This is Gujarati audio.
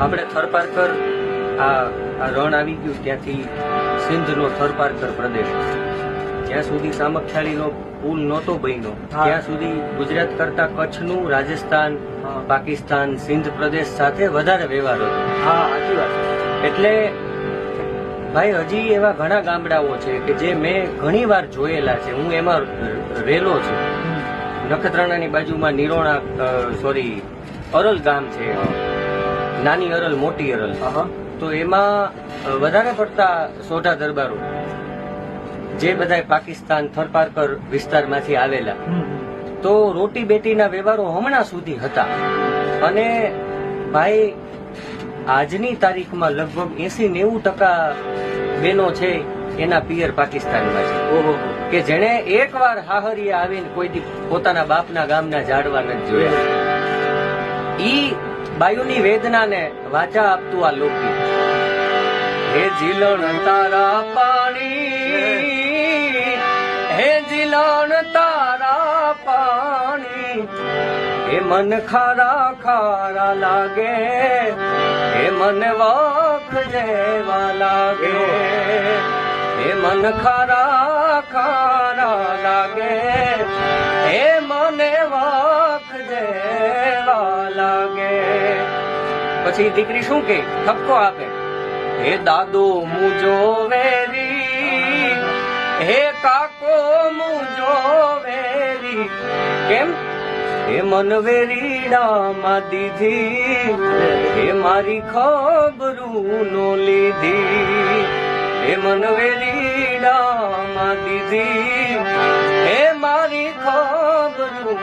આપણે થરપારકર આ રણ આવી ગયું ત્યાંથી સિંધનો થરપારકર પ્રદેશ, જ્યાં સુધી સામખિયાળીનો પુલ નહોતો બન્યો ત્યાં સુધી ગુજરાત કરતા કચ્છનું, રાજસ્થાન, પાકિસ્તાન, સિંધ પ્રદેશ સાથે વધારે વ્યવહાર હતો. હા, સાચી વાત. એટલે ભાઈ હજી એવા ઘણા ગામડાઓ છે કે જે મેં ઘણી વાર જોયેલા છે. હું એમાં રેલો છું. નખત્રાણાની બાજુમાં નિરોણા અરલ ગામ છે, નાની અરલ, મોટી અરલ. તો એમાં વધારે પડતા સોઢા દરબારો જે બધા પાકિસ્તાન થરપારકર વિસ્તારમાંથી આવેલા, તો રોટી બેટીના વ્યવહારો હમણાં સુધી હતા. અને ભાઈ આજની તારીખમાં લગભગ 80-90% બેનો છે એના પિયર પાકિસ્તાનમાં છે. ઓહો, કે જેણે એકવાર હાહરીએ આવીને કોઈ દી પોતાના બાપના ગામના ઝાડવા નથી જોયા. ઈ બાયુની વેદનાને વાચા આપતું આ લોકગીત. હે જીલણ તારા પાણી, હે જીલણ તારા પાણી, હે મન ખારા ખારા લાગે, હે મન વખ જેવા લાગે, હે મન ખારા ખારા લાગે, હે મને વખ જેવા લાગે. પછી દીકરી શું કે ઠપકો આપે, હે દાદો મુજો વેરી, હે કાકો મુજો વેરી. કેમ? હે મન વેરીડામાં દીધી, હે મારી ખબરું નો લીધી, હે મન વેરીડામાં દીધી, હે મારી ખબરું